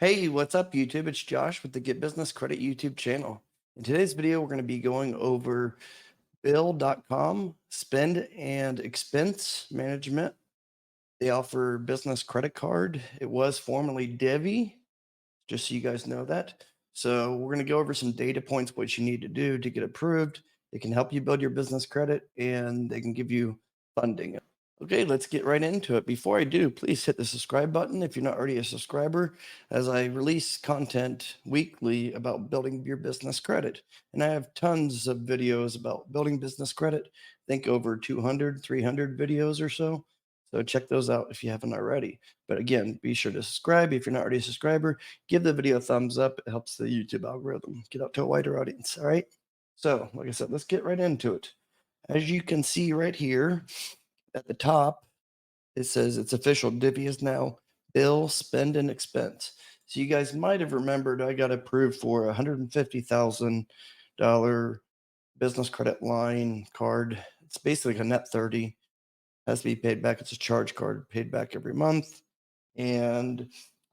Hey, what's up, YouTube? It's Josh with the Get Business Credit YouTube channel. In today's video, we're going to be going over Bill.com spend and expense management. They offer business credit card. It was formerly Divvy, just so you guys know that. So we're going to go over some data points, what you need to do to get approved. It can help you build your business credit and they can give you funding. Okay, let's get right into it. Before I do, please hit the subscribe button if you're not already a subscriber, as I release content weekly about building your business credit. And I have tons of videos about building business credit. I think over 200, 300 videos or so. So check those out if you haven't already. But again, be sure to subscribe. If you're not already a subscriber, give the video a thumbs up. It helps the YouTube algorithm get out to a wider audience. All right. So, like I said, let's get right into it. As you can see right here at the top, it says it's official. Divvy is now bill, spend, and expense. So you guys might have remembered I got approved for a $150,000 business credit line card. It's basically a net 30, has to be paid back. It's a charge card paid back every month. And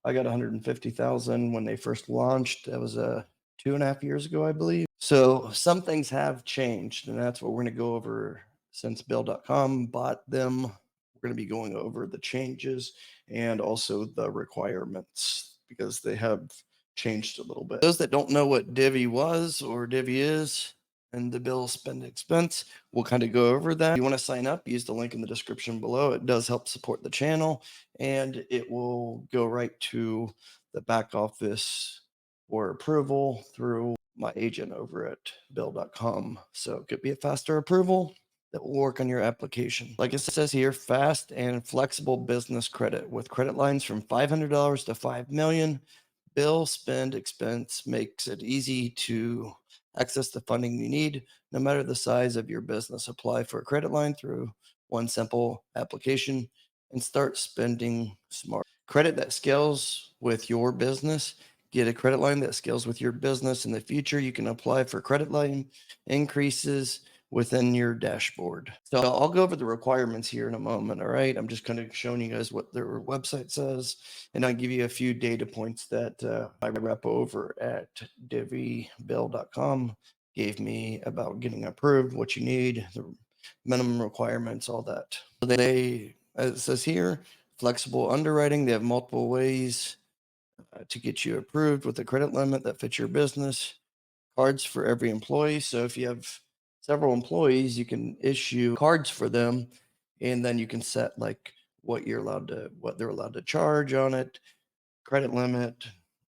I got 150,000 when they first launched. That was 2.5 years ago, I believe. So some things have changed, and that's what we're going to go over. Since Bill.com bought them, we're going to be going over the changes and also the requirements because they have changed a little bit. Those that don't know what Divvy was or Divvy is, and the bill spend expense, we'll kind of go over that. If you want to sign up, use the link in the description below. It does help support the channel, and it will go right to the back office for approval through my agent over at bill.com. So it could be a faster approval that will work on your application. Like it says here, fast and flexible business credit with credit lines from $500 to $5 million. Bill, spend, expense makes it easy to access the funding you need, no matter the size of your business. Apply for a credit line through one simple application and start spending smart. Credit that scales with your business. Get a credit line that scales with your business. In the future, you can apply for credit line increases within your dashboard. So I'll go over the requirements here in a moment. All right. I'm just kind of showing you guys what their website says, and I'll give you a few data points that my rep over at divvybill.com gave me about getting approved, what you need, the minimum requirements, all that. So they, as it says here, flexible underwriting. They have multiple ways to get you approved with a credit limit that fits your business. Cards for every employee. So if you have several employees, you can issue cards for them, and then you can set like what they're allowed to charge on it, credit limit,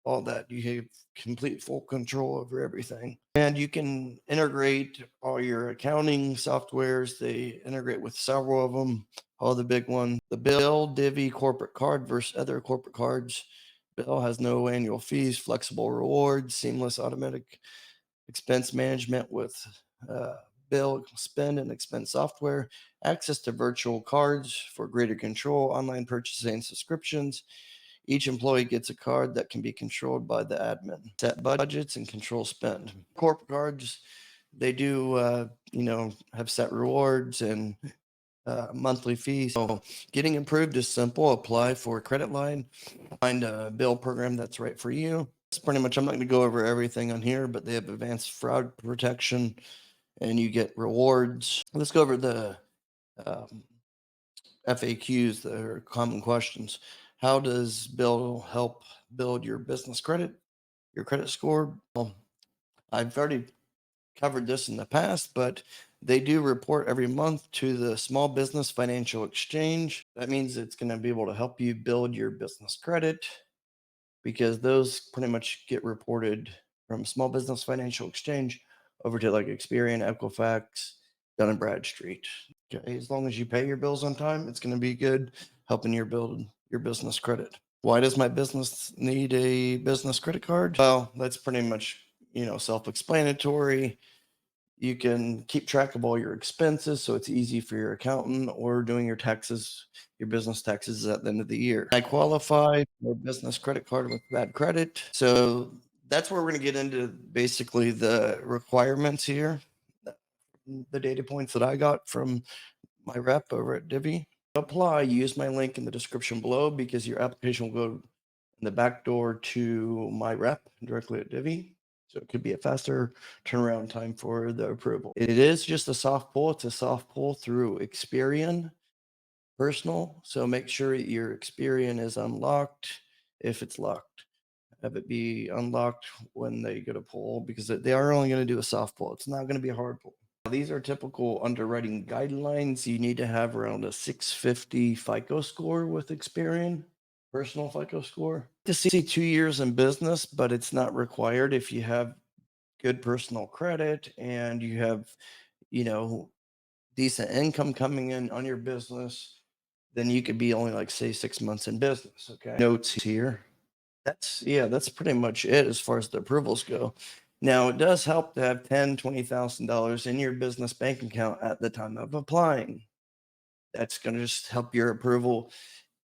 all that. You have complete full control over everything. And you can integrate all your accounting softwares. They integrate with several of them, all the big ones. The Bill Divvy corporate card versus other corporate cards. Bill has no annual fees, flexible rewards, seamless automatic expense management with bill, spend, and expense software, access to virtual cards for greater control, online purchasing and subscriptions. Each employee gets a card that can be controlled by the admin. Set budgets and control spend. Corporate cards, they do, have set rewards and monthly fees. So getting approved is simple. Apply for a credit line, find a bill program that's right for you. That's pretty much, I'm not going to go over everything on here, but they have advanced fraud protection and you get rewards. Let's go over the FAQs, that are common questions. How does Bill help build your business credit, your credit score? Well, I've already covered this in the past, but they do report every month to the Small Business Financial Exchange. That means it's going to be able to help you build your business credit because those pretty much get reported from Small Business Financial Exchange over to like Experian, Equifax, Dun and Bradstreet. Okay, as long as you pay your bills on time, it's going to be good helping you build your business credit. Why does my business need a business credit card? Well, that's pretty much, self-explanatory. You can keep track of all your expenses, so it's easy for your accountant or doing your taxes, your business taxes at the end of the year. I qualify for a business credit card with bad credit. So that's where we're going to get into basically the requirements here, the data points that I got from my rep over at Divvy. Apply, use my link in the description below because your application will go the back door to my rep directly at Divvy. So it could be a faster turnaround time for the approval. It is just a soft pull. It's a soft pull through Experian Personal. So make sure your Experian is unlocked if it's locked. Have it be unlocked when they go to pull, because they are only going to do a soft pull. It's not going to be a hard pull. These are typical underwriting guidelines. You need to have around a 650 FICO score with Experian, personal FICO score. To see 2 years in business, but it's not required if you have good personal credit and you have, you know, decent income coming in on your business, then you could be only like say 6 months in business. Okay. Notes here. That's pretty much it as far as the approvals go. Now it does help to have $20,000 in your business bank account at the time of applying. That's going to just help your approval.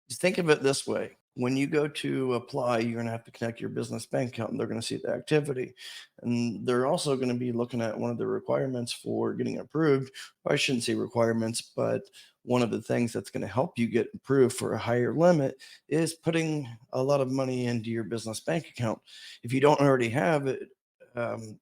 Just think of it this way. When you go to apply, you're going to have to connect your business bank account and they're going to see the activity. And they're also going to be looking at one of the requirements for getting approved. I shouldn't say requirements, but one of the things that's going to help you get approved for a higher limit is putting a lot of money into your business bank account. If you don't already have it,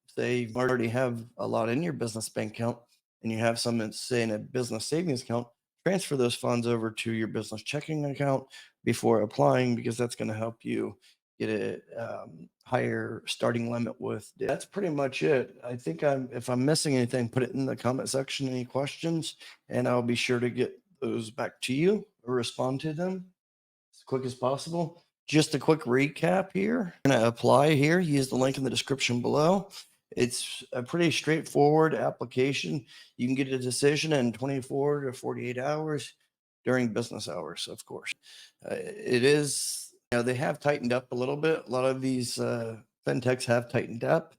say you already have a lot in your business bank account and you have some, say, in a business savings account, transfer those funds over to your business checking account before applying, because that's going to help you get a higher starting limit with. That's pretty much it. I think if I'm missing anything, put it in the comment section, any questions, and I'll be sure to get those back to you or respond to them as quick as possible. Just a quick recap here. I'm going to apply here. Use the link in the description below. It's a pretty straightforward application. You can get a decision in 24 to 48 hours during business hours, of course. It is, they have tightened up a little bit. A lot of these fintechs have tightened up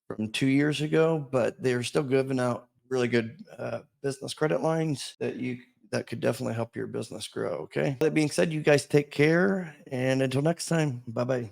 from 2 years ago, but they're still giving out really good business credit lines that could definitely help your business grow. Okay. That being said, you guys take care, and until next time, bye bye.